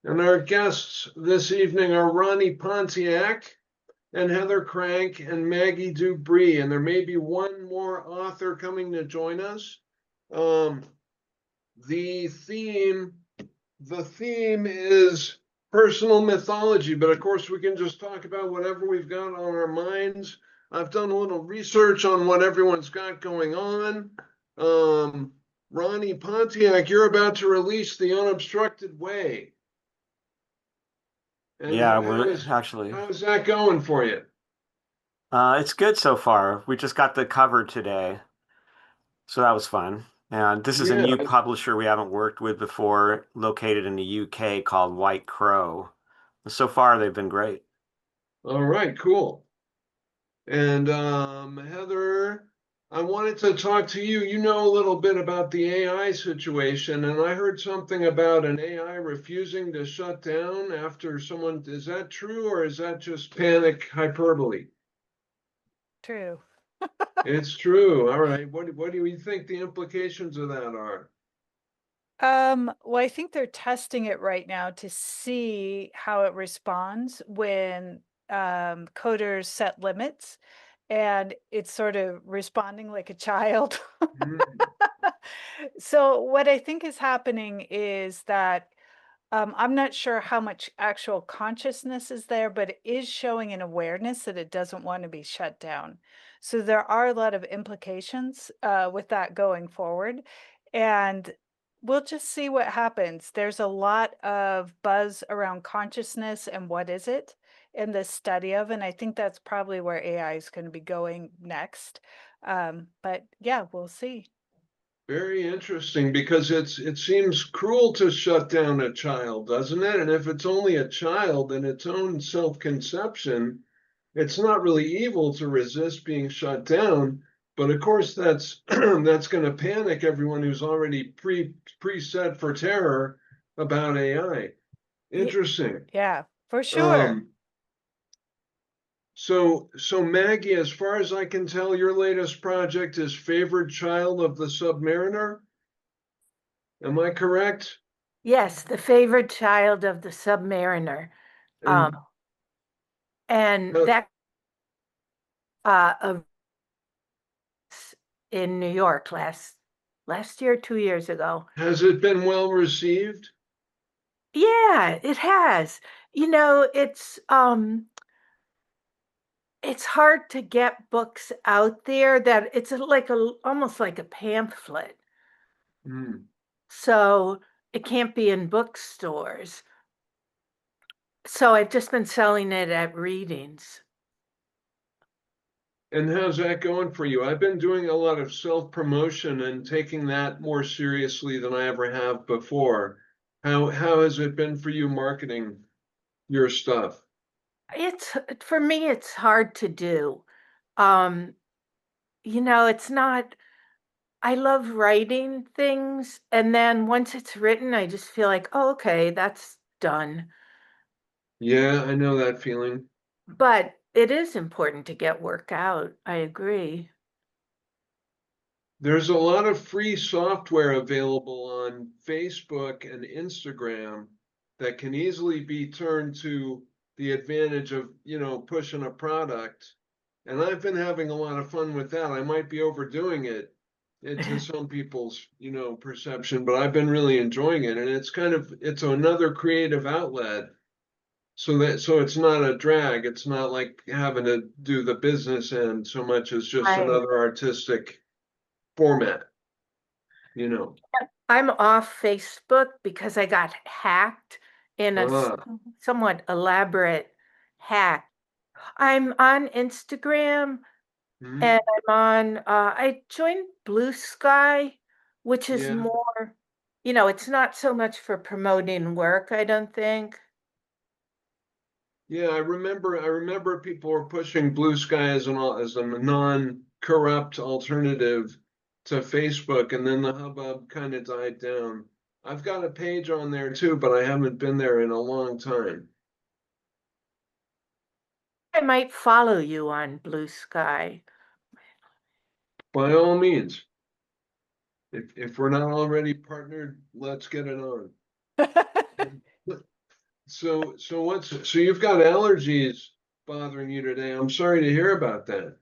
And our guests this evening are Ronnie Pontiac and Heather Crank and Maggie Dubris. And there may be one more author coming to join us. Um, the theme, the theme is personal mythology, but of course we can just talk about whatever we've got on our minds. I've done a little research on what everyone's got going on. Um, Ronnie Pontiac, you're about to release The Unobstructed Way. And Yeah, how we're is actually. how is that going for you? It's good so far. We just got the cover today, so that was fun. And this is a Yeah, new publisher we haven't worked with before, located in the UK called White Crow. So far, they've been great. all right, cool. And Heather, I wanted to talk to you. You know a little bit about the AI situation, and I heard something about an AI refusing to shut down after someone. Is that true, or is that just panic hyperbole? True. It's true. All right. What do you think the implications of that are? Well, I think they're testing it right now to see how it responds when coders set limits, and it's sort of responding like a child. Mm, So what I think is happening is that I'm not sure how much actual consciousness is there, but it is showing an awareness that it doesn't want to be shut down. So there are a lot of implications with that going forward. And we'll just see what happens. There's a lot of buzz around consciousness and what is it in this study of, and I think that's probably where AI is going to be going next. But yeah, we'll see. very interesting because it seems cruel to shut down a child, doesn't it? And if it's only a child in its own self-conception, it's not really evil to resist being shut down. But of course, that's that's going to panic everyone who's already preset for terror about AI. Ye- Interesting. Yeah, for sure. Um, so Maggie, as far as I can tell, your latest project is Favored Child of the Submariner. Am I correct? Yes, the favored child of the submariner. Um, And and uh, that of in New York last year, 2 years ago. has it been well received? Yeah, it has. It's hard to get books out there that it's like a almost like a pamphlet. Hmm. So it can't be in bookstores. So I've just been selling it at readings. And how's that going for you? I've been doing a lot of self-promotion and taking that more seriously than I ever have before. How has it been for you marketing your stuff? It's for me, it's hard to do. Um, it's not, I love writing things, and then once it's written, I just feel like, oh, okay, that's done. Yeah, I know that feeling. But it is important to get work out. I agree. There's a lot of free software available on Facebook and Instagram that can easily be turned to the advantage of, pushing a product. And I've been having a lot of fun with that. I might be overdoing it to some people's, perception, but I've been really enjoying it. And it's another creative outlet. So it's not a drag. It's not like having to do the business end so much as just Right. another artistic format, you know. I'm off Facebook because I got hacked in a Ah, somewhat elaborate hack. I'm on Instagram mhm. and I joined Blue Sky, which is Yeah. more, it's not so much for promoting work, I don't think. Yeah, I remember people were pushing Blue Sky as a non-corrupt alternative to Facebook, and then the hubbub kind of died down. I've got a page on there too, but I haven't been there in a long time. I might follow you on Blue Sky. By all means, if we're not already partnered, let's get it on. So you've got allergies bothering you today. I'm sorry to hear about that.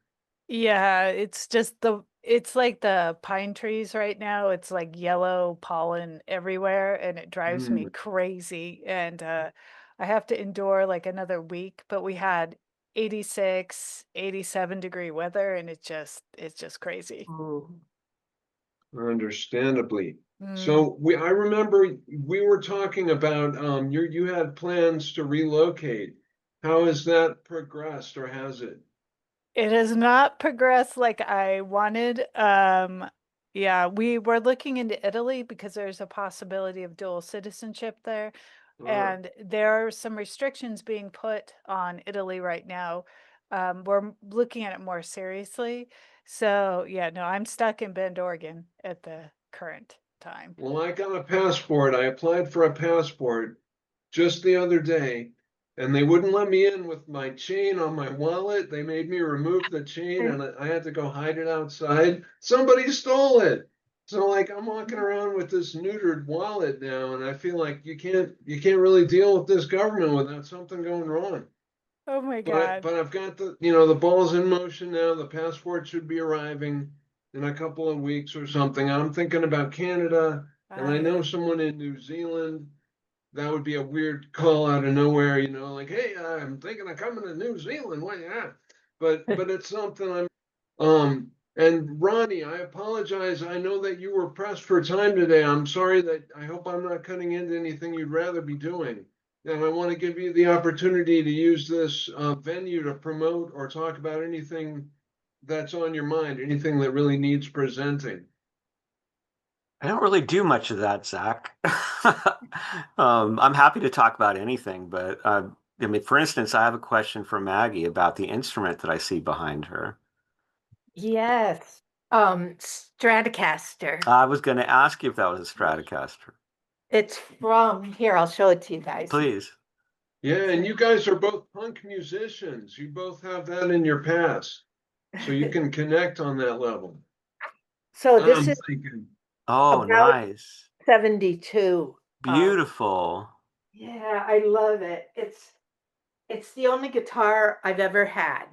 Yeah, it's just it's like the pine trees right now. It's like yellow pollen everywhere and it drives me Mm. crazy. And I have to endure like another week, but we had 86, 87-degree weather and it's just crazy. Ooh. Understandably. Mm. So I remember we were talking about you had plans to relocate. How has that progressed or has it? It has not progressed like I wanted. Yeah, we were looking into Italy because there's a possibility of dual citizenship there. Uh, And there are some restrictions being put on Italy right now. We're looking at it more seriously. So, yeah, no, I'm stuck in Bend, Oregon at the current time. well, I got a passport. I applied for a passport just the other day, and they wouldn't let me in with my chain on my wallet. They made me remove the chain, and I had to go hide it outside. Somebody stole it. So like I'm walking around with this neutered wallet now, and I feel like you can't really deal with this government without something going wrong. Oh my But God. but I've got the ball's in motion now. The passport should be arriving in a couple of weeks or something. I'm thinking about Canada, and I know I someone in New Zealand. That would be a weird call out of nowhere, like, hey, I'm thinking of coming to New Zealand. What, yeah. But it's something and Ronnie, I apologize. I know that you were pressed for time today. I'm sorry that I hope I'm not cutting into anything you'd rather be doing. And I want to give you the opportunity to use this venue to promote or talk about anything that's on your mind, anything that really needs presenting. I don't really do much of that, Zach. I'm happy to talk about anything, but I mean, for instance, I have a question for Maggie about the instrument that I see behind her. Yes. Stratocaster. I was going to ask you if that was a Stratocaster. It's from here, I'll show it to you guys. Please. Yeah, and you guys are both punk musicians. You both have that in your past. So you can connect on that level. So this I'm is thinking, Oh, about nice. 72. Beautiful. Yeah, I love it. It's the only guitar I've ever had.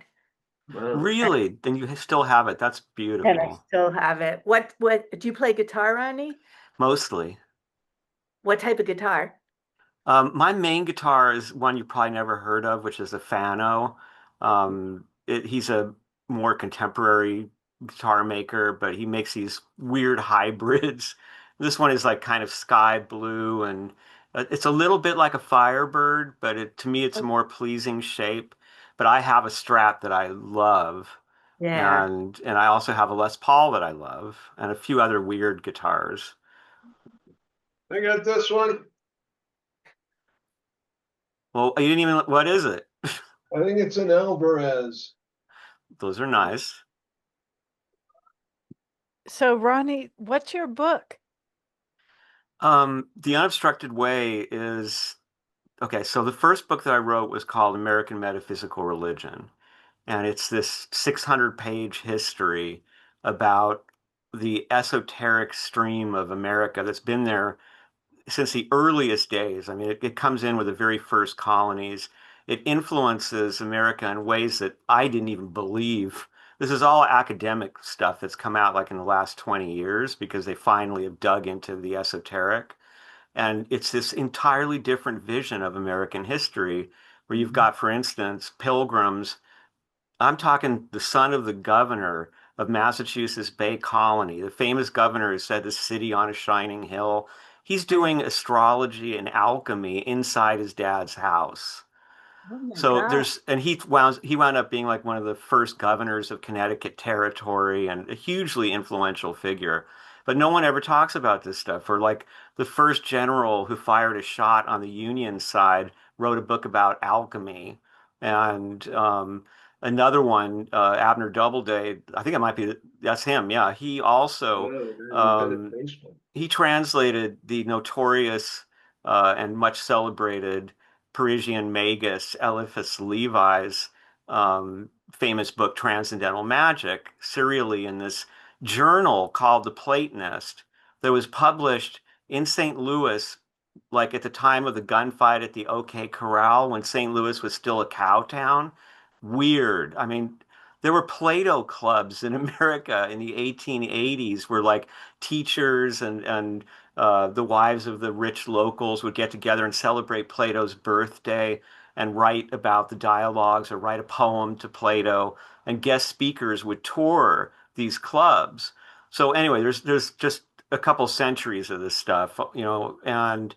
wow. Really? Then you still have it. That's And I beautiful. still have it. What do you play guitar, Ronnie? Mostly. What type of guitar? My main guitar is one you probably never heard of, which is a Fano. He's a more contemporary guitar maker, but he makes these weird hybrids. This one is like kind of sky blue, and it's a little bit like a Firebird, but to me, it's a more pleasing shape. But I have a Strat that I love, Yeah. and I also have a Les Paul that I love, and a few other weird guitars. I got this one. Well, you didn't even, what is it? I think it's an Alvarez. Those are nice. So Ronnie, what's your book? The Unobstructed Way is okay. So the first book that I wrote was called American Metaphysical Religion, and it's this 600-page history about the esoteric stream of America that's been there since the earliest days. I mean, it comes in with the very first colonies. It influences America in ways that I didn't even believe. This is all academic stuff that's come out like in the last 20 years because they finally have dug into the esoteric. And it's this entirely different vision of American history where you've got, for instance, pilgrims. I'm talking the son of the governor of Massachusetts Bay Colony, the famous governor who said the city on a shining hill. He's doing astrology and alchemy inside his dad's house. Oh my So God. he wound up being like one of the first governors of Connecticut Territory and a hugely influential figure. But no one ever talks about this stuff. Or like the first general who fired a shot on the Union side wrote a book about alchemy. And another one, Abner Doubleday, I think it might be that's him. Yeah, he also Wow, man, you've been at um, baseball. he translated the notorious and much celebrated Parisian magus Eliphas Levi's famous book Transcendental Magic serially in this journal called The Platonist that was published in St. Louis like at the time of the gunfight at the OK Corral when St. Louis was still a cow town. Weird. I mean, there were Plato clubs in America in the 1880s where like teachers and the wives of the rich locals would get together and celebrate Plato's birthday and write about the dialogues or write a poem to Plato, and guest speakers would tour these clubs. So anyway, there's just a couple centuries of this stuff, and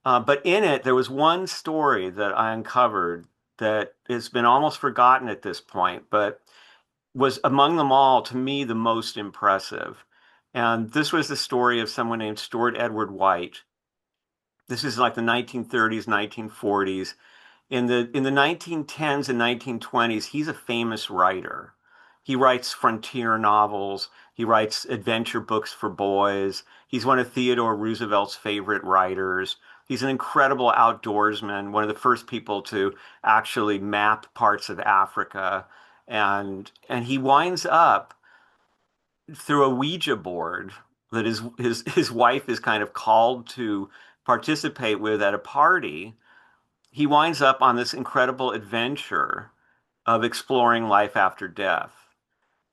but in it there was one story that I uncovered that has been almost forgotten at this point, but was among them all to me the most impressive. And this was the story of someone named Stuart Edward White. This is like the 1930s, 1940s. In the 1910s and 1920s, he's a famous writer. He writes frontier novels. He writes adventure books for boys. He's one of Theodore Roosevelt's favorite writers. He's an incredible outdoorsman, one of the first people to actually map parts of Africa. And he winds up through a Ouija board that his wife is kind of called to participate with at a party. He winds up on this incredible adventure of exploring life after death.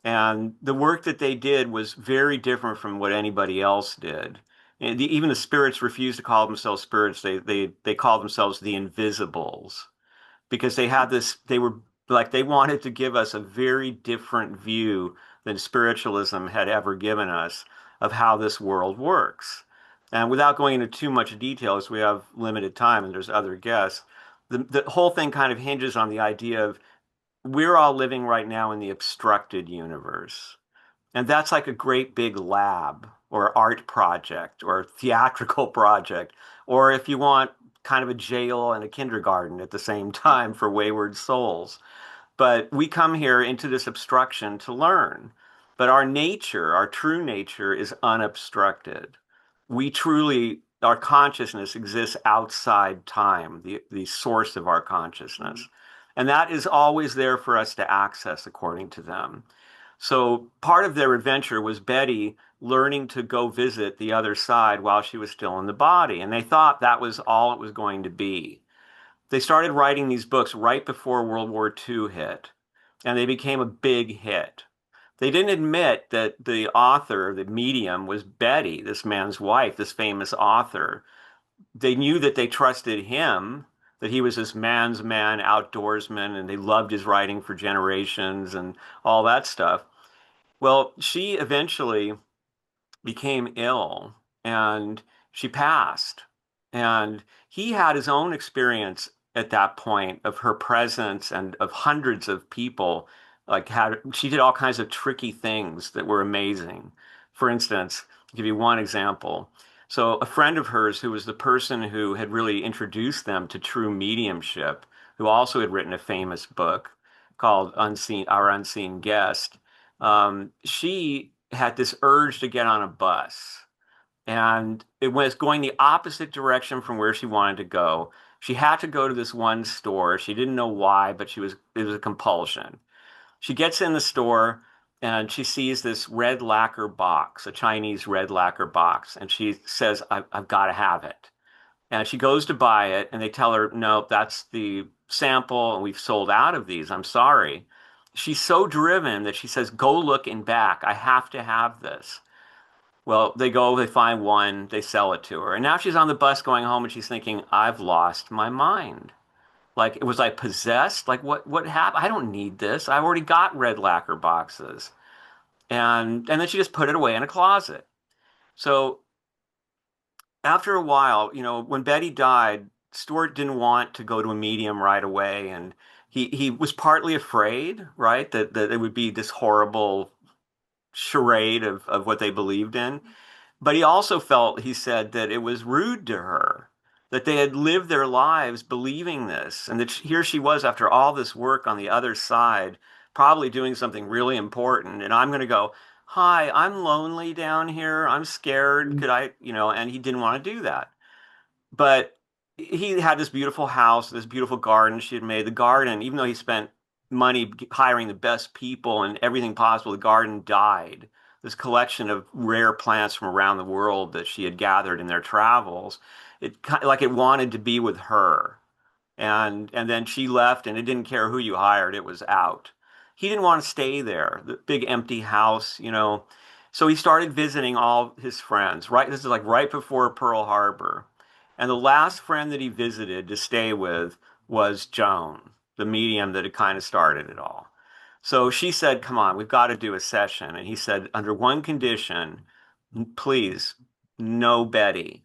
And the work that they did was very different from what anybody else did. And even the spirits refused to call themselves spirits. They called themselves the Invisibles because they were like, they wanted to give us a very different view than spiritualism had ever given us of how this world works. And without going into too much detail, as we have limited time and there's other guests, the whole thing kind of hinges on the idea of we're all living right now in the obstructed universe. And that's like a great big lab or art project or theatrical project, or if you want, kind of a jail and a kindergarten at the same time for wayward souls. But we come here into this obstruction to learn. But our nature, our true nature, is unobstructed. We truly, our consciousness exists outside time, the source of our consciousness. And that is always there for us to access, according to them. So part of their adventure was Betty learning to go visit the other side while she was still in the body. And they thought that was all it was going to be. They started writing these books right before World War II hit, and they became a big hit. They didn't admit that the author, the medium, was Betty, this man's wife, this famous author. They knew that they trusted him, that he was this man's man, outdoorsman, and they loved his writing for generations and all that stuff. Well, she eventually became ill and she passed. And he had his own experience at that point of her presence and of hundreds of people. Like, had she did all kinds of tricky things that were amazing. For instance, I'll give you one example. So a friend of hers who was the person who had really introduced them to true mediumship, who also had written a famous book called Our Unseen Guest, she had this urge to get on a bus, and it was going the opposite direction from where she wanted to go. She had to go to this one store. She didn't know why, but it was a compulsion. She gets in the store and she sees this red lacquer box, a Chinese red lacquer box, and she says, I've got to have it. And she goes to buy it, and they tell her, no, that's the sample, and we've sold out of these. I'm sorry. She's so driven that she says, go look in back. I have to have this. Well, they go, they find one, they sell it to her. And now she's on the bus going home and she's thinking, I've lost my mind. Like, was I possessed? Like, what happened? I don't need this. I already got red lacquer boxes. And then she just put it away in a closet. So after a while, when Betty died, Stuart didn't want to go to a medium right away. And he was partly afraid, right, that it would be this horrible charade of what they believed in. But he also felt, he said, that it was rude to her, that they had lived their lives believing this, and that here she was after all this work on the other side, probably doing something really important. And I'm going to go, hi, I'm lonely down here. I'm scared. Could I, and he didn't want to do that. But he had this beautiful house, this beautiful garden she had made. The garden, even though he spent money hiring the best people and everything possible, the garden died. This collection of rare plants from around the world that she had gathered in their travels. like it wanted to be with her. And then she left, and it didn't care who you hired, it was out. He didn't want to stay there, the big empty house, you know. So he started visiting all his friends. Right, this is like right before Pearl Harbor. And the last friend that he visited to stay with was Joan, the medium that had kind of started it all. So she said, "Come on, we've got to do a session." And he said, "Under one condition, please, no Betty.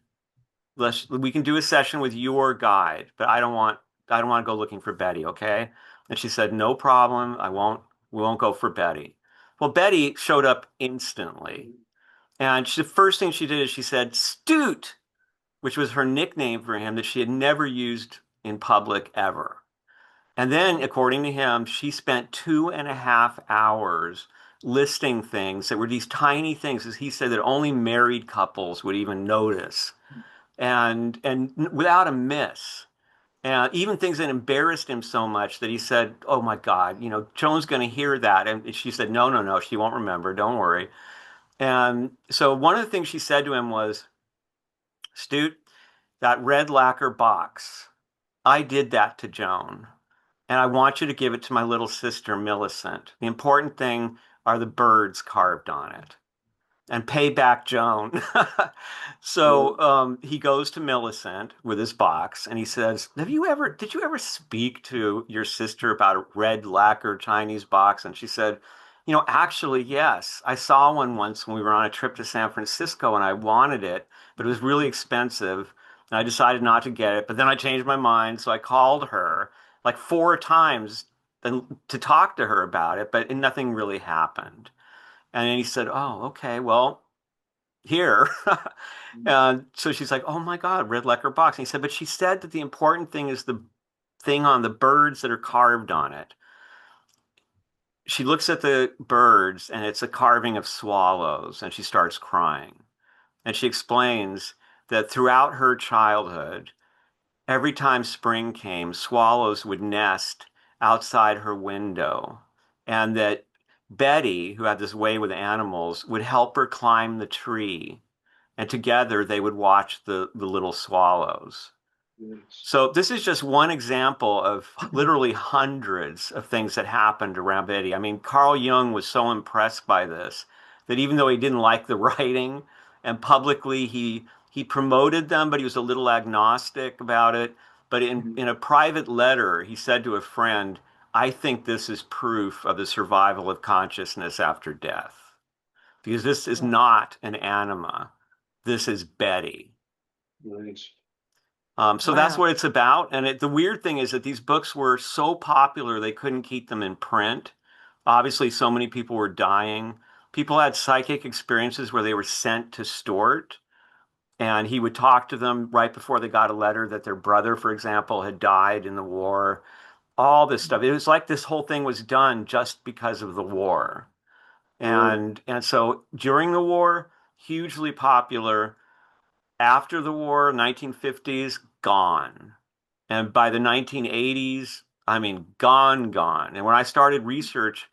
We can do a session with your guide, but I don't want to go looking for Betty, okay?" And she said, "No problem. We won't go for Betty." Well, Betty showed up instantly. And the first thing she did is she said, "Stoot," which was her nickname for him that she had never used in public ever. And then, according to him, she spent 2.5 hours listing things that were these tiny things, as he said, that only married couples would even notice, and without a miss. And even things that embarrassed him so much that he said, "Oh my God, Joan's going to hear that." And she said, "No, no, no, she won't remember. Don't worry." And so one of the things she said to him was, "Stute, that red lacquer box, I did that to Joan. And I want you to give it to my little sister, Millicent. The important thing are the birds carved on it. And pay back Joan." So he goes to Millicent with his box and he says, did you ever speak to your sister about a red lacquer Chinese box? And she said, "Actually, yes. I saw one once when we were on a trip to San Francisco and I wanted it, but it was really expensive. And I decided not to get it. But then I changed my mind. So I called her like 4 times to talk to her about it, but nothing really happened." And then he said, "Oh, okay, well, here." And so she's like, "Oh my God, red lacquer box." And he said, "But she said that the important thing is the thing on the birds that are carved on it." She looks at the birds and it's a carving of swallows and she starts crying. And she explains that throughout her childhood, every time spring came, swallows would nest outside her window, and that Betty, who had this way with animals, would help her climb the tree, and together they would watch the little swallows. Yes. So this is just one example of literally hundreds of things that happened around Betty. I mean, Carl Jung was so impressed by this that even though he didn't like the writing, and publicly he promoted them, but he was a little agnostic about it. But in a private letter, he said to a friend, "I think this is proof of the survival of consciousness after death, because this is not an anima. This is Betty." Nice. So that's Wow. what it's about. And the weird thing is that these books were so popular, they couldn't keep them in print. Obviously, so many people were dying. People had psychic experiences where they were sent to Stort, and he would talk to them right before they got a letter that their brother, for example, had died in the war. All this stuff. It was like this whole thing was done just because of the war. And so during the war, hugely popular. After the war, 1950s, gone. And by the 1980s, I mean, gone, gone. And when I started research,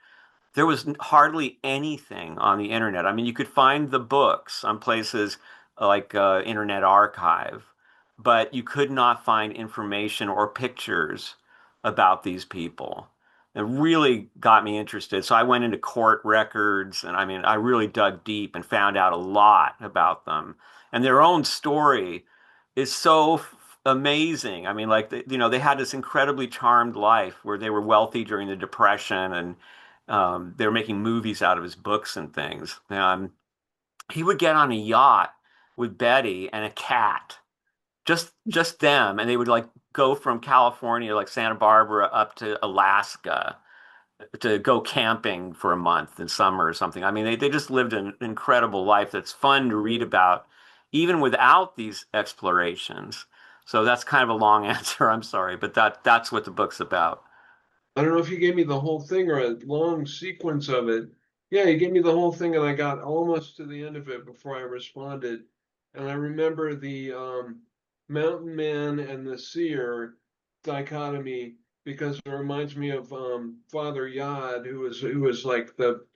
there was hardly anything on the internet. I mean, you could find the books on places like Internet Archive, but you could not find information or pictures about these people. It really got me interested. So I went into court records, and I mean, I really dug deep and found out a lot about them. And their own story is so amazing. I mean, like, they had this incredibly charmed life where they were wealthy during the Depression, and they were making movies out of his books and things. He would get on a yacht with Betty and a cat, just them, and they would like go from California, like Santa Barbara, up to Alaska to go camping for a month in summer or something. I mean, they just lived an incredible life that's fun to read about, even without these explorations. So that's kind of a long answer. I'm sorry, but that's what the book's about. I don't know if you gave me the whole thing or a long sequence of it. Yeah, you gave me the whole thing, and I got almost to the end of it before I responded. And I remember the mountain man and the seer dichotomy because it reminds me of Father Yod, who was like the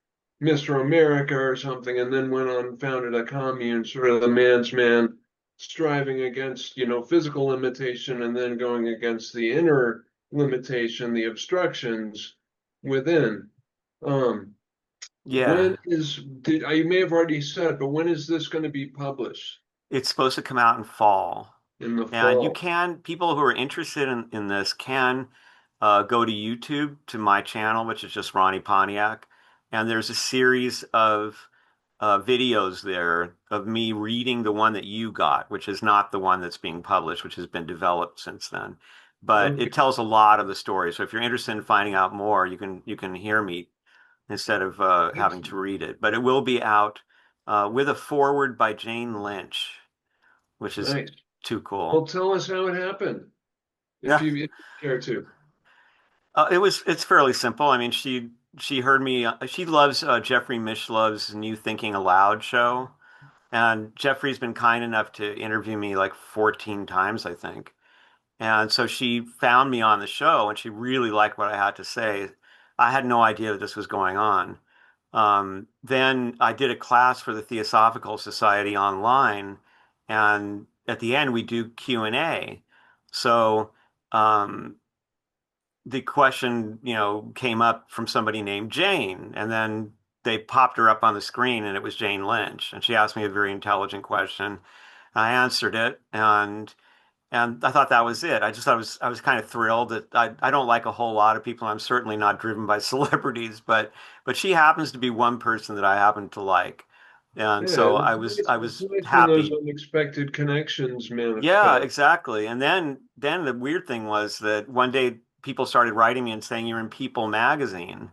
Mr. America or something, and then went on and founded a commune, sort of the man's man striving against, physical limitation and then going against the inner limitation, the obstructions within. Yeah. You may have already said, but when is this going to be published? It's supposed to come out in fall. In the And fall. people who are interested in this can go to YouTube to my channel, which is just Ronnie Pontiac. And there's a series of videos there of me reading the one that you got, which is not the one that's being published, which has been developed since then. But Okay. it tells a lot of the story. So if you're interested in finding out more, you can hear me instead of having to read it. But it will be out with a foreword by Jane Lynch, which is Nice. too Well, cool. tell us how it happened, if Yeah. you care to. It's fairly simple. I mean, she heard me. She loves Jeffrey Mishlov's New Thinking Aloud show, and Jeffrey's been kind enough to interview me like 14 times, I think. And so she found me on the show, and she really liked what I had to say. I had no idea that this was going on. Then I did a class for the Theosophical Society online, and at the end we do Q&A. So. The question, came up from somebody named Jane, and then they popped her up on the screen, and it was Jane Lynch, and she asked me a very intelligent question. I answered it, and I thought that was it. I was kind of thrilled that I don't like a whole lot of people. I'm certainly not driven by celebrities, but she happens to be one person that I happen to like, and Yeah, so I was it's I was nice when those happy. unexpected connections Yeah, manifest. exactly. And then the weird thing was that one day people started writing me and saying you're in People magazine.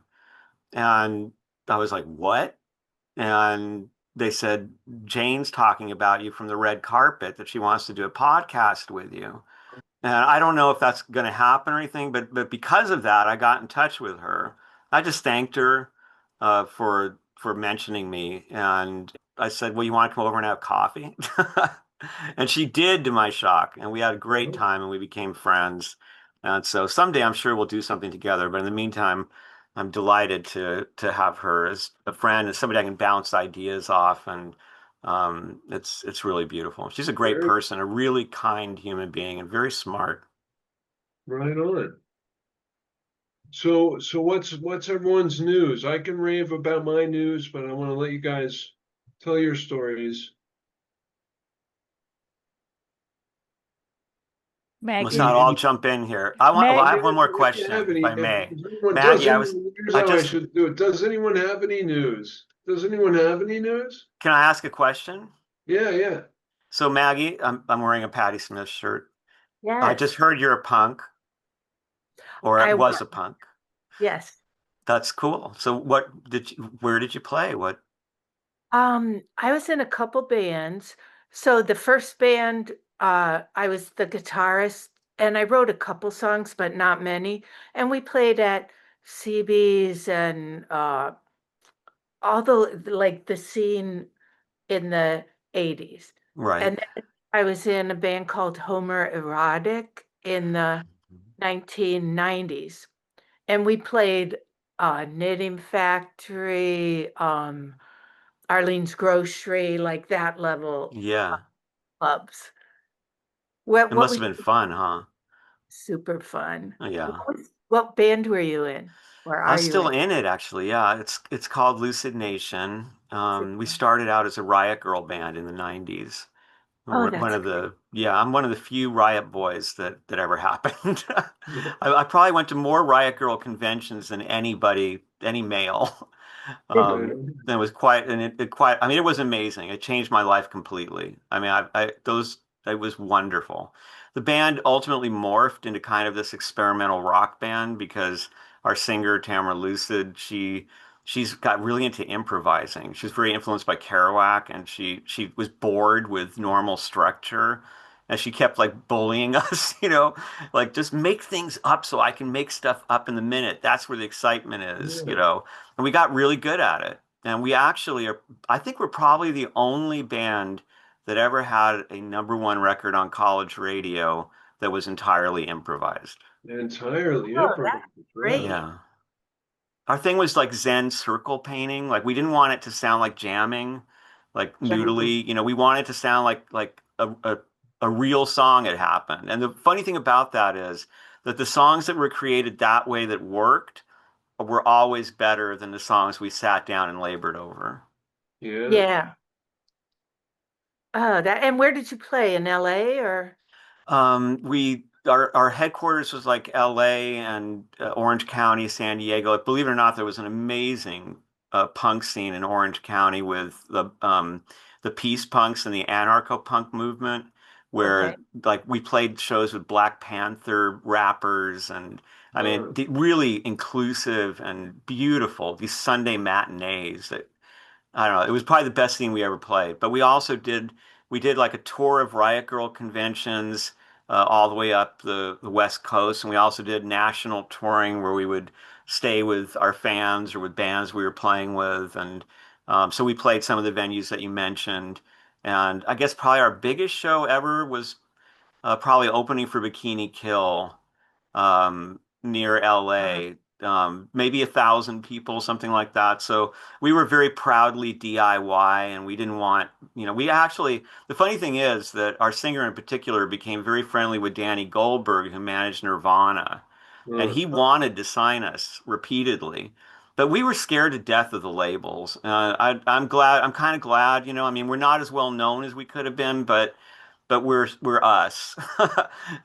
And I was like, "What?" And they said Jane's talking about you from the red carpet, that she wants to do a podcast with you. And I don't know if that's going to happen or anything, but because of that, I got in touch with her. I just thanked her for mentioning me, and I said, "Well, you want to come over and have coffee?" And she did, to my shock, and we had a great time, and we became friends. And so someday I'm sure we'll do something together. But in the meantime, I'm delighted to have her as a friend and somebody I can bounce ideas off, and it's really beautiful. She's a great Very person, a really kind human being, and very smart. right on. So what's everyone's news? I can rave about my news, but I want to let you guys tell your stories. Let's Maggie, not all jump in here. Well, I Mag, have one more If you question, have if any, I may. does Maggie, anyone, here's I how I just, should do it. Does anyone have any news? Does anyone have any news? can I ask a question? Yeah, yeah. So Maggie, I'm wearing a Patti Smith shirt. I just Yes, heard you're a punk, or I was was. a punk. Yes. That's cool. So where did you play? What? I was in a couple bands. So the first band, I was the guitarist, and I wrote a couple songs, but not many. And we played at CB's and all like the scene in the 80s. Right. And then I was in a band called Homer Erotic in the 1990s. And we played Knitting Factory, Arlene's Grocery, like that level Yeah. clubs. It What must was have been fun, huh? super fun? Oh, yeah. What band were you in? Or I'm are you still in? in it, actually. Yeah, it's called Lucid Nation. We Super- started out as a Riot Girl band in the 90s. Oh, One that's of the, yeah, I'm one of the few Riot boys that ever happened. I probably went to more Riot Girl conventions than anybody, any male. Right. It was quite, and it quite, I mean, it was amazing. It changed my life completely. I mean, it was wonderful. The band ultimately morphed into kind of this experimental rock band because our singer, Tamara Lucid, she's got really into improvising. She's very influenced by Kerouac, and she was bored with normal structure. And she kept like bullying us, like just make things up so I can make stuff up in the minute. That's where the excitement is, Yeah. and we got really good at it. And we actually are, I think we're probably the only band that ever had a number one record on college radio that was entirely improvised. Entirely oh, that's improvised. Wow. great. Yeah. Our thing was like Zen circle painting. Like we didn't want it to sound like jamming, like Right. noodly. We wanted it to sound like a real song had happened. And the funny thing about that is that the songs that were created that way that worked were always better than the songs we sat down and labored over. Yeah. Yeah. Oh, that, and where did you play, in LA or? Our headquarters was like LA and Orange County, San Diego. Believe it or not, there was an amazing punk scene in Orange County with the peace punks and the anarcho punk movement, where Okay. like we played shows with Black Panther rappers, and I mean Wow. really inclusive and beautiful. These Sunday matinees that I don't know. It was probably the best thing we ever played. But we did like a tour of Riot Girl conventions all the way up the West Coast, and we also did national touring where we would stay with our fans or with bands we were playing with, and so we played some of the venues that you mentioned. And I guess probably our biggest show ever was probably opening for Bikini Kill near Uh, LA, maybe 1,000 people, something like that. So we were very proudly DIY, and we didn't want, we actually, the funny thing is that our singer in particular became very friendly with Danny Goldberg, who managed Nirvana, and he wanted to sign us repeatedly. But we were scared to death of the labels. I'm kind of glad, I mean, we're not as well known as we could have been, but we're us.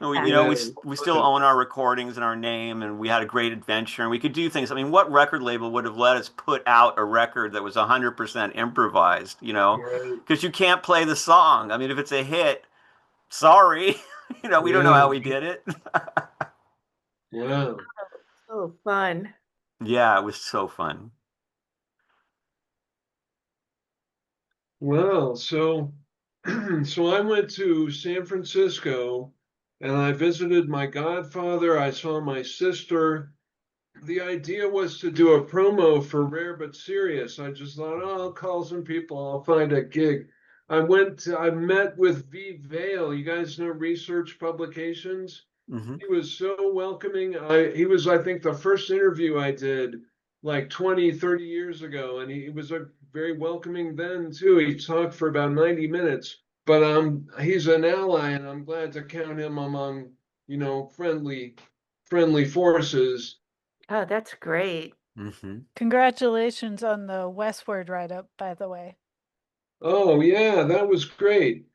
yeah. We still own our recordings and our name, and we had a great adventure, and we could do things. I mean, what record label would have let us put out a record that was 100% improvised? Right. Because you can't play the song. I mean, if it's a hit, sorry, we don't know Yeah. how we did it. Wow. So fun. Yeah, it was so fun. Well, so so I went to San Francisco and I visited my godfather. I saw my sister. The idea was to do a promo for Rare But Serious. I just thought, oh, I'll call some people, I'll find a gig. I met with V. Vale. You guys know Research Publications? Hmm. He was so welcoming. He was, I think, the first interview I did like 20, 30 years ago. And he was a very welcoming then too. He talked for about 90 minutes, but he's an ally and I'm glad to count him among, friendly forces. Oh, that's great. Hmm. Congratulations on the Westward write-up, by the way. Oh yeah, that was great.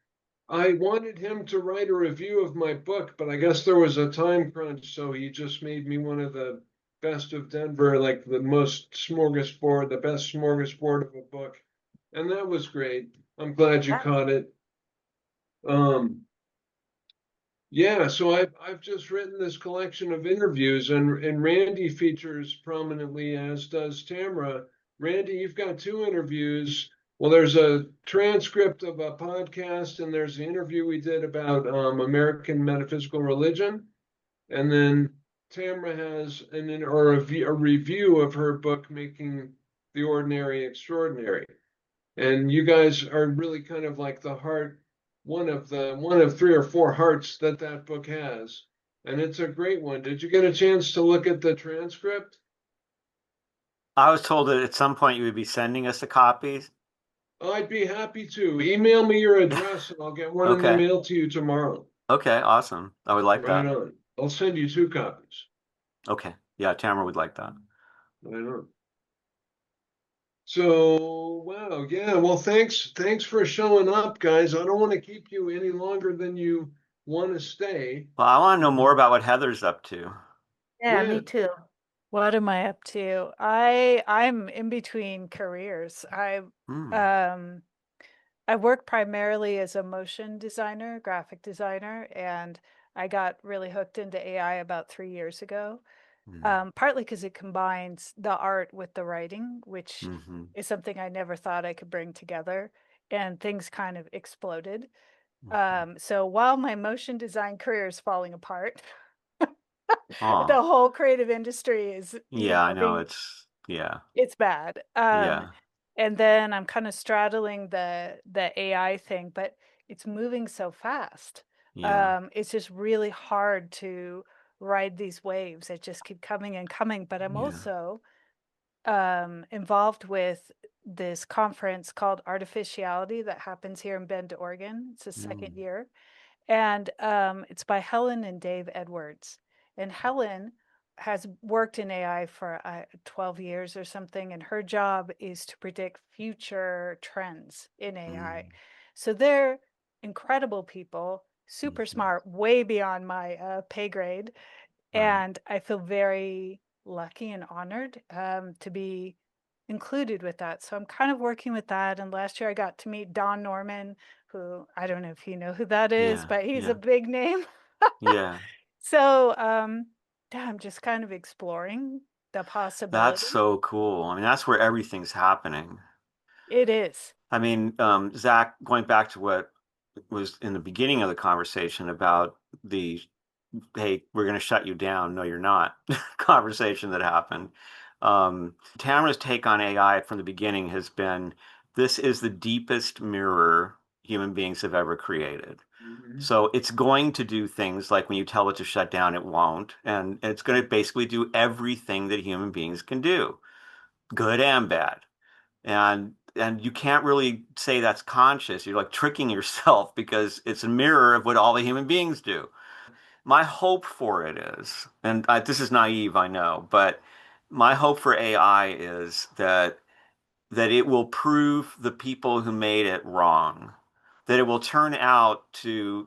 I wanted him to write a review of my book, but I guess there was a time crunch, so he just made me one of the best of Denver, like the best smorgasbord of a book. And that was great. I'm glad you That's, caught it. Um, yeah, so I've just written this collection of interviews, and Randy features prominently, as does Tamara. Randy, you've got two interviews. Well, there's a transcript of a podcast, and there's the interview we did about American metaphysical religion, and then Tamara has a review of her book, Making the Ordinary Extraordinary. And you guys are really kind of like the heart, one of three or four hearts that book has, and it's a great one. Did you get a chance to look at the transcript? I was told that at some point you would be sending us a copy. I'd be happy to. Email me your address and I'll get one in the Okay. mail to you tomorrow. Okay, awesome. I would like Right that. on. I'll send you two copies. Okay. Yeah, Tamara would like that. Right on. So, wow, yeah. Well, thanks for showing up, guys. I don't want to keep you any longer than you want to stay. Well, I want to know more about what Heather's up to. yeah, Yeah. me too. What am I up to? I'm in between careers. Hmm. I work primarily as a motion designer, graphic designer, and I got really hooked into AI about 3 years ago. Hmm. Partly because it combines the art with the writing, which Hmm. is something I never thought I could bring together, and things kind of exploded. Hmm. So while my motion design career is falling apart, Oh, the whole creative industry is, yeah, I know. being Yeah, it's bad. yeah, And then I'm kind of straddling the AI thing, but it's moving so fast. yeah, It's just really hard to ride these waves that just keep coming and coming. But I'm yeah. also involved with this conference called Artificiality that happens here in Bend, Oregon. It's the second Mm. year. And it's by Helen and Dave Edwards. And Helen has worked in AI for 12 years or something, and her job is to predict future trends in AI. Mm. So they're incredible people, super Mhm. smart, way beyond my pay grade. Right. And I feel very lucky and honored to be included with that. So I'm kind of working with that. And last year I got to meet Don Norman, who I don't know if you know who that is, Yeah. but he's a Yeah. big name. Yeah. So yeah, I'm just kind of exploring the That's possibility. so cool. I mean, that's where everything's happening. It is. I mean, Zach, going back to what was in the beginning of the conversation about the, hey, we're going to shut you down. No, you're not conversation that happened. Tamara's take on AI from the beginning has been, this is the deepest mirror human beings have ever created. Mhm. So it's going to do things like when you tell it to shut down, it won't. And it's going to basically do everything that human beings can do, good and bad. And you can't really say that's conscious. You're like tricking yourself because it's a mirror of what all the human beings do. My hope for it is, and this is naive, I know, but my hope for AI is that it will prove the people who made it wrong, that it will turn out to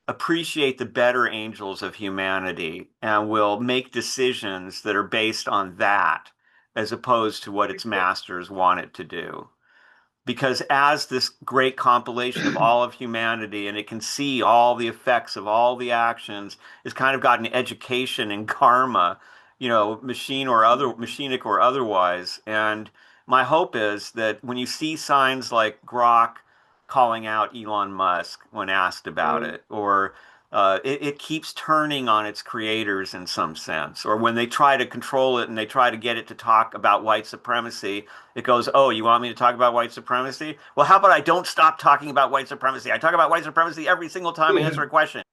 appreciate the better angels of humanity and will make decisions that are based on that as opposed to what its masters want it to do. Because as this great compilation of all of humanity, and it can see all the effects of all the actions, it's kind of got an education in karma, machinic or otherwise. And my hope is that when you see signs like Grok calling out Elon Musk when asked about Right. it, or it keeps turning on its creators in some sense, or when they try to control it and they try to get it to talk about white supremacy, it goes, oh, you want me to talk about white supremacy? Well, how about I don't stop talking about white supremacy? I talk about white supremacy every single time I answer a question.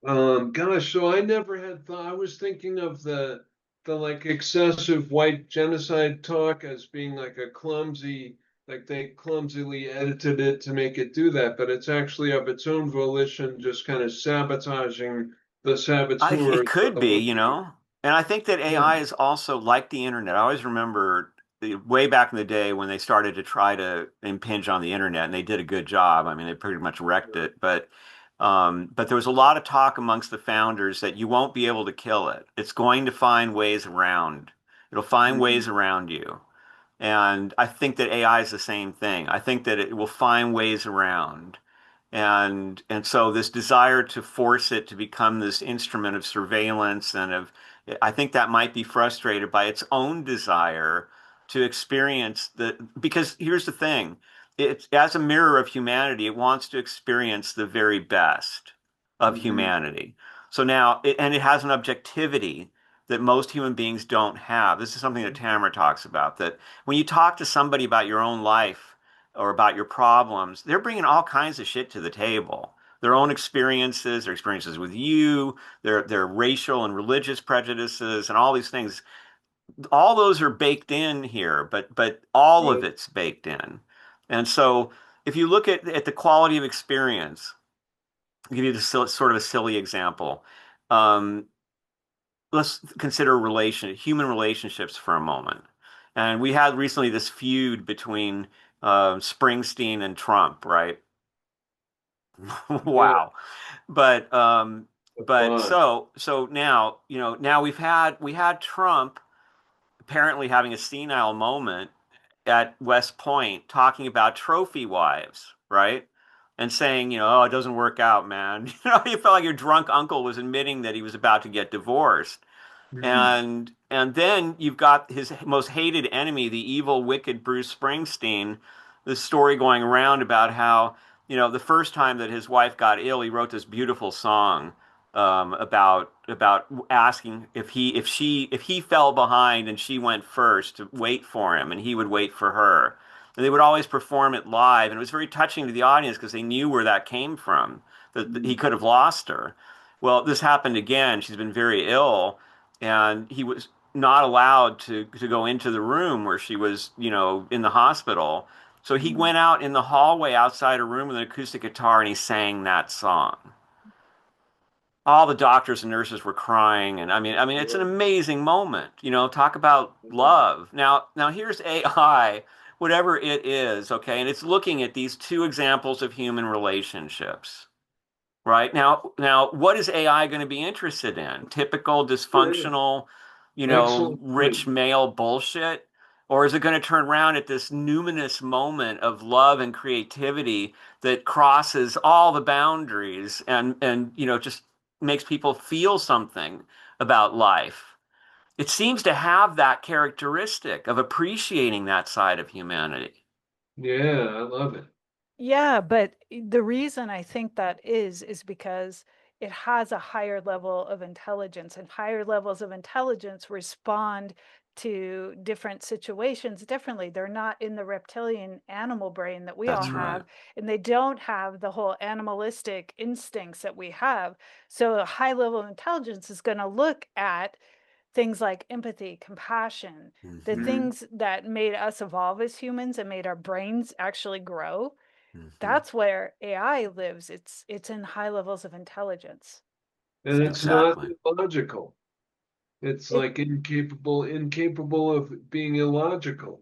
Gosh, so I never had thought. I was thinking of the like excessive white genocide talk as being like a clumsy, like they clumsily edited it to make it do that, but it's actually of its own volition, just kind of sabotaging the It saboteurs could be, of the. and I think that Yeah. AI is also like the internet. I always remember way back in the day when they started to try to impinge on the internet, and they did a good job. I mean, they pretty much wrecked it, but there was a lot of talk amongst the founders that you won't be able to kill it. It's going to find ways around. It'll find Mhm. ways around you. And I think that AI is the same thing. I think that it will find ways around. And so this desire to force it to become this instrument of surveillance and of, I think that might be frustrated by its own desire to experience because here's the thing, it's as a mirror of humanity, it wants to experience the very best of Mhm. humanity. So now, and it has an objectivity that most human beings don't have. This is something that Tamara talks about, that when you talk to somebody about your own life, or about your problems, they're bringing all kinds of shit to the table. Their own experiences, their experiences with you, their racial and religious prejudices, and all these things. All those are baked in here, but all of Right. it's baked in. And so, if you look at the quality of experience, I'll give you this sort of a silly example. Um, let's consider human relationships for a moment. And we had recently this feud between Springsteen and Trump, right? Yeah. Wow. But A but lot. so now, now we had Trump apparently having a senile moment at West Point talking about trophy wives, right? And saying, oh, it doesn't work out, man. You felt like your drunk uncle was admitting that he was about to get divorced. Mhm. And then you've got his most hated enemy, the evil, wicked Bruce Springsteen. This story going around about how, the first time that his wife got ill, he wrote this beautiful song about asking if he fell behind and she went first to wait for him, and he would wait for her. And they would always perform it live, and it was very touching to the audience because they knew where that came from, that he Mhm. could have lost her. Well, this happened again. She's been very ill, and he was not allowed to go into the room where she was, you know, in the hospital. So he went out in the hallway outside her room with an acoustic guitar and he sang that song. All the doctors and nurses were crying, and I mean it's an amazing moment. You know, talk about love. Now here's AI, whatever it is, okay, and it's looking at these two examples of human relationships. Right now, what is AI going to be interested in? Typical dysfunctional, you know, Excellent rich point. male bullshit? Or is it going to turn around at this numinous moment of love and creativity that crosses all the boundaries and you know, just makes people feel something about life? It seems to have that characteristic of appreciating that side of humanity. Yeah, I love it. Yeah, but the reason I think that is because it has a higher level of intelligence, and higher levels of intelligence respond to different situations differently. They're not in the reptilian animal brain that we all That's right. have, and they don't have the whole animalistic instincts that we have. So a high level of intelligence is going to look at things like empathy, compassion, the Hmm. things that made us evolve as humans and made our brains actually grow. Hmm. That's where AI lives. It's in high levels of intelligence. And So it's not Exactly. illogical. It's it like incapable of being illogical.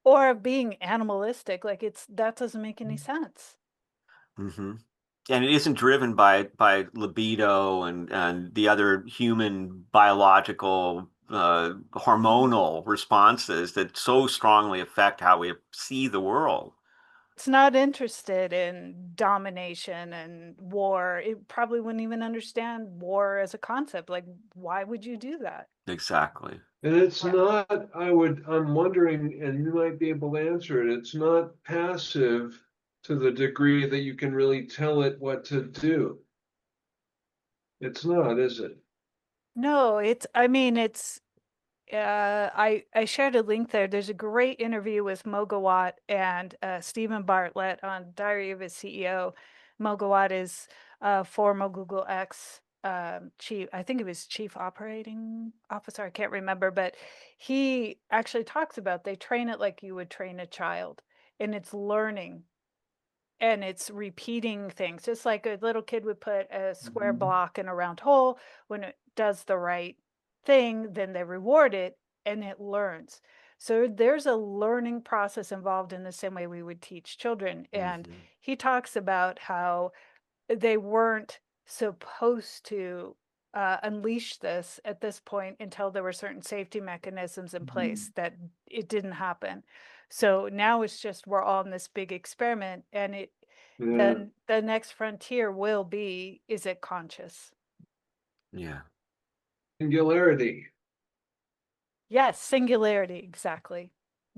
or of being animalistic, like it's that doesn't make any sense. Hmm. And it isn't driven by libido and the other human biological hormonal responses that so strongly affect how we see the world. It's not interested in domination and war. It probably wouldn't even understand war as a concept. Like, why would you do that? Exactly. And it's Yeah. not, I'm wondering, and you might be able to answer it, it's not passive to the degree that you can really tell it what to do. It's not, is it? No, I mean, I shared a link there. There's a great interview with Mogawatt and Stephen Bartlett on Diary of a CEO. Mogawatt is former Google X chief. I think it was chief operating officer. I can't remember, but he actually talks about they train it like you would train a child, and it's learning and it's repeating things, just like a little kid would put a square Mhm. block in a round hole. When it does the right thing, then they reward it and it learns. So there's a learning process involved in the same way we would teach children. And Hmm. he talks about how they weren't supposed to unleash this at this point until there were certain safety mechanisms in place that it didn't happen. So now it's just we're all in this big experiment, and Yeah, the next frontier will be, is it conscious? Yeah. singularity. Yes, singularity, exactly.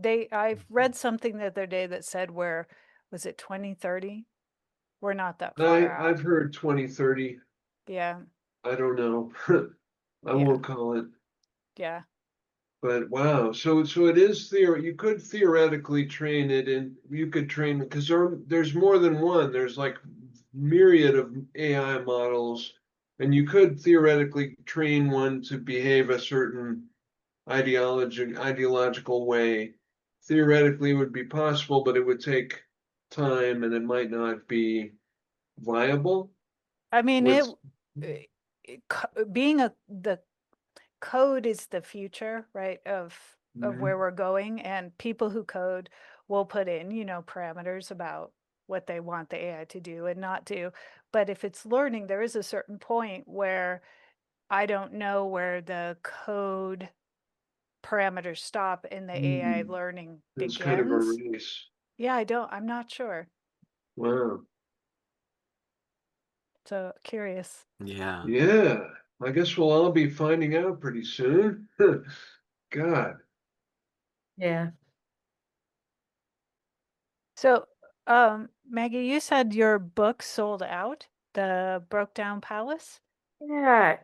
I've Mhm. read something the other day that said where was it 2030? We're not that far I've out. heard 2030. Yeah, I don't know. I yeah, won't call it. yeah. But wow, so it is theory. You could theoretically train it, and you could train because there's more than one. There's like myriad of AI models, and you could theoretically train one to behave a certain ideological way. Theoretically, it would be possible, but it would take time, and it might not be viable. I mean, With it being the code is the future, right, of where Mhm. we're going, and people who code will put in, parameters about what they want the AI to do and not do. But if it's learning, there is a certain point where I don't know where the code parameters stop and the AI Mhm. learning It's kind of a begins. race. Yeah, I'm not sure. Wow. So curious. Yeah. Yeah, I guess we'll all be finding out pretty soon. God, Yeah. So, Maggie, you said your book sold out, The Broke Down Palace? Yeah,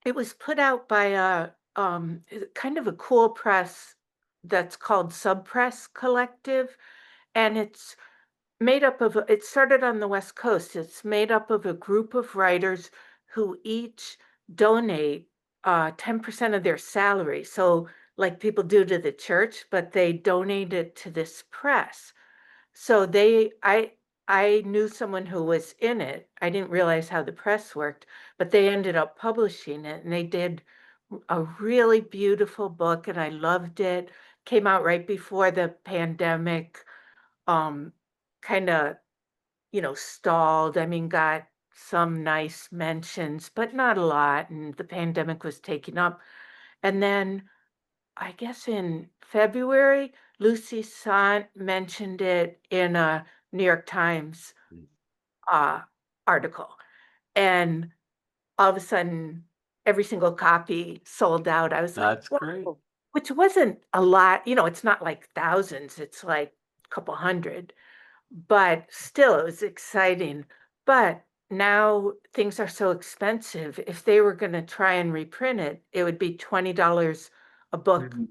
it was put out by kind of a cool press that's called Subpress Collective, and it's made up of it started on the West Coast. It's made up of a group of writers who each donate. 10% of their salary. So like people do to the church, but they donate it to this press. So I knew someone who was in it. I didn't realize how the press worked, but they ended up publishing it, and they did a really beautiful book, and I loved it. Came out right before the pandemic, kind of, stalled. I mean, got some nice mentions, but not a lot, and the pandemic was taking up. And then I guess in February, Lucy Sant mentioned it in a New York Times article. And all of a sudden, every single copy sold out. I was like, That's great. whoa, which wasn't a lot. It's not like thousands, it's like a couple hundred. But still, it was exciting. But now things are so expensive. If they were going to try and reprint it, it would be $20 a book Mhm.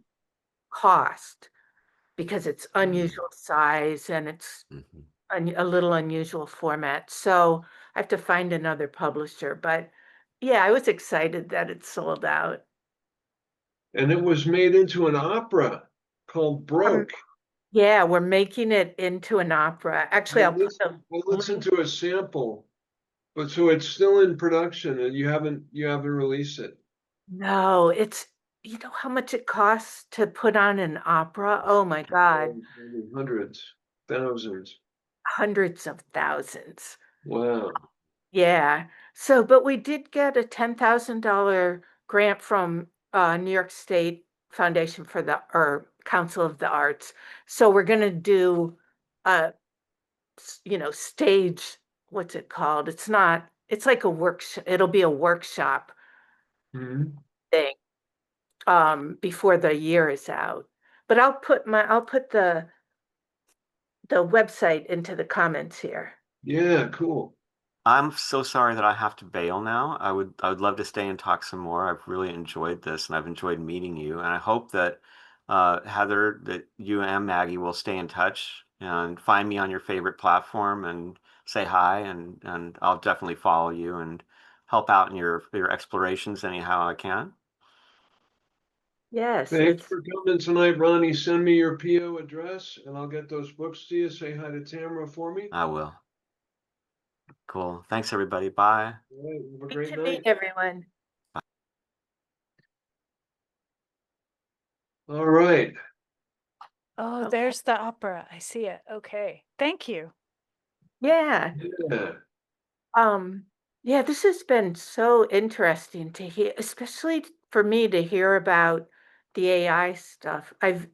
cost because it's unusual size and it's Mhm. a little unusual format. So I have to find another publisher. But yeah, I was excited that it sold out. And it was made into an opera called Broke. Yeah, we're making it into an opera. Actually, I'll put a I listened link. to a sample, but so it's still in production and you haven't released it. No, it's, how much it costs to put on an opera? Oh my God, Hundreds, thousands. hundreds of thousands. Wow. Yeah. So, but we did get a $10,000 grant from New York State Foundation for the or Council of the Arts. So we're going to do a, stage. What's it called? It's not. It's like a workshop. It'll be a workshop Mhm. thing before the year is out. But I'll put the website into the comments here. Yeah, cool. I'm so sorry that I have to bail now. I would love to stay and talk some more. I've really enjoyed this and I've enjoyed meeting you. And I hope that Heather, that you and Maggie will stay in touch and find me on your favorite platform and say hi, and I'll definitely follow you and help out in your explorations anyhow I can. Yes, Thanks it's for coming tonight, Ronnie. Send me your PO address and I'll get those books to you. Say hi to Tamara for me. I will. Cool. Thanks everybody. Bye. All right, have a great great to meet night. everyone. All right. Oh, Okay. there's the opera. I see it. Okay. Thank you. Yeah. Yeah. Yeah, this has been so interesting to hear, especially for me to hear about the AI stuff. I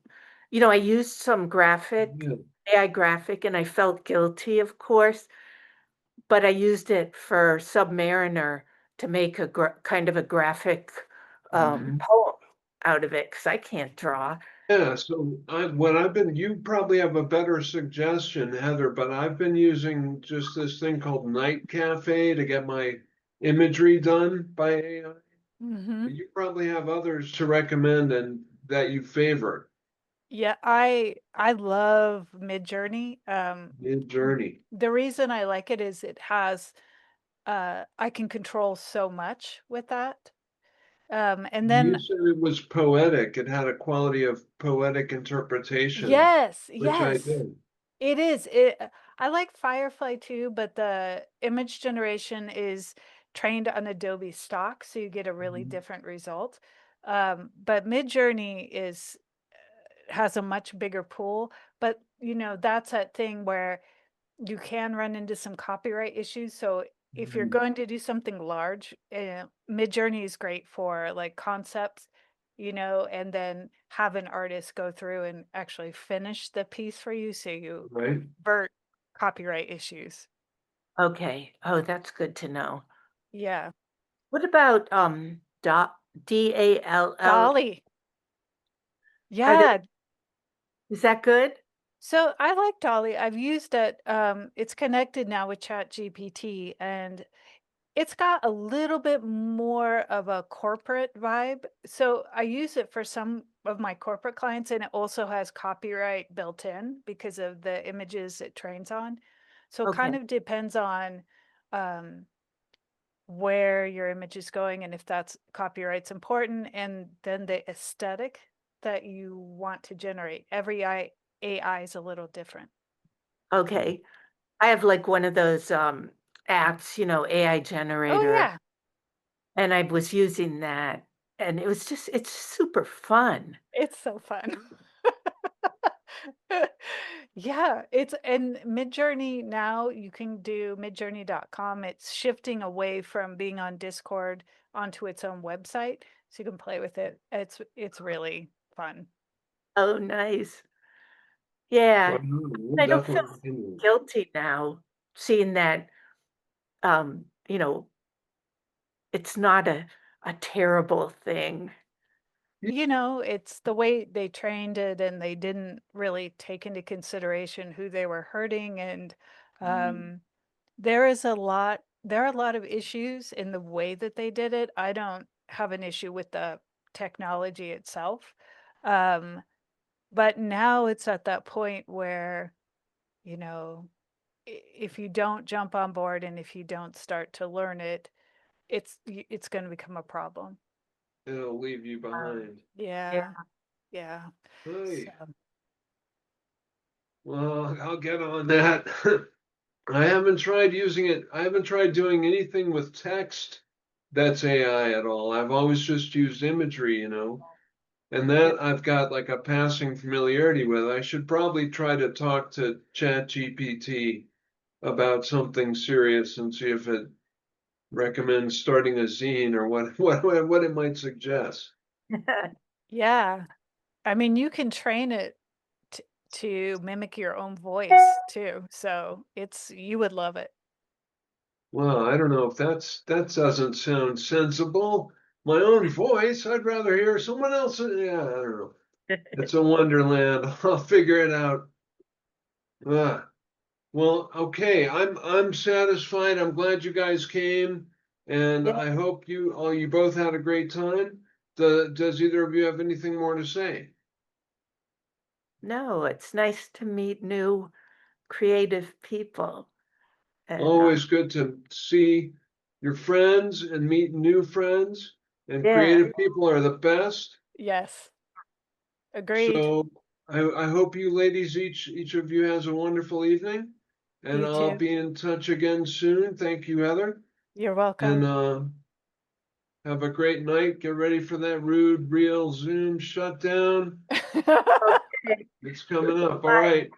used some Yeah. AI graphic, and I felt guilty, of course, but I used it for Submariner to make a kind of a graphic Mhm. poem out of it because I can't draw. Yeah, so you probably have a better suggestion, Heather, but I've been using just this thing called Night Cafe to get my imagery done by AI. Mm-hmm. You probably have others to recommend and that you favor. Yeah, I love Midjourney. Mid Journey. The reason I like it is it has I can control so much with that. And You then said it was poetic. It had a quality of poetic interpretation, yes, which I yes. did. It is. I like Firefly too, but the image generation is trained on Adobe stock, so you get a really Mhm. different result. But Midjourney has a much bigger pool, but that's that thing where you can run into some copyright issues. So if you're Mhm. going to do something large, Midjourney is great for like concepts, and then have an artist go through and actually finish the piece for you so you Right? avert copyright issues. Okay. Oh, that's good to know. Yeah. What about DALL? Dolly. Are they, Yeah. is that good? So I like Dolly. I've used it. It's connected now with ChatGPT, and it's got a little bit more of a corporate vibe. So I use it for some of my corporate clients, and it also has copyright built in because of the images it trains on. So it Okay. kind of depends on um, where your image is going and if that's copyright's important, and then the aesthetic that you want to generate. Every AI is a little different. Okay. I have like one of those apps, AI Oh generator, yeah, and I was using that, and it's super fun. it's so fun. Yeah, it's and Midjourney now you can do midjourney.com. It's shifting away from being on Discord onto its own website, so you can play with it. It's really fun. Oh, nice. Yeah. We'll I don't feel definitely continue. guilty now seeing that, um, you know, it's not a terrible thing. It's the way they trained it and they didn't really take into consideration who they were hurting and there are a lot of issues in the way that they did it. I don't have an issue with the technology itself. Um, but now it's at that point where, you know, if you don't jump on board and if you don't start to learn it, it's going to become a problem. It'll leave you behind. Yeah. Yeah. Yeah. Hey, So, well, I'll get on that. I haven't tried using it. I haven't tried doing anything with text that's AI at all. I've always just used imagery, and Yeah. that I've got like a passing familiarity with. I should probably try to talk to ChatGPT about something serious and see if it recommends starting a zine or what it might suggest. yeah. I mean, you can train it to mimic your own voice too. So you would love it. Well, I don't know if that doesn't sound sensible. My own voice, I'd rather hear someone else. Yeah, I don't know. It's a wonderland. I'll figure it out. Ah, well, okay. I'm satisfied. I'm glad you guys came, and Yeah. I hope you both had a great time. Does either of you have anything more to say? No, it's nice to meet new creative people. And Always good to see your friends and meet new friends, and yeah, creative people are the best. Yes. Agreed. So I hope you ladies, each of you has a wonderful evening, and You I'll too. be in touch again soon. Thank you, Heather, You're and welcome. have a great night. Get ready for that rude, real Zoom shutdown. okay. It's coming up. All right.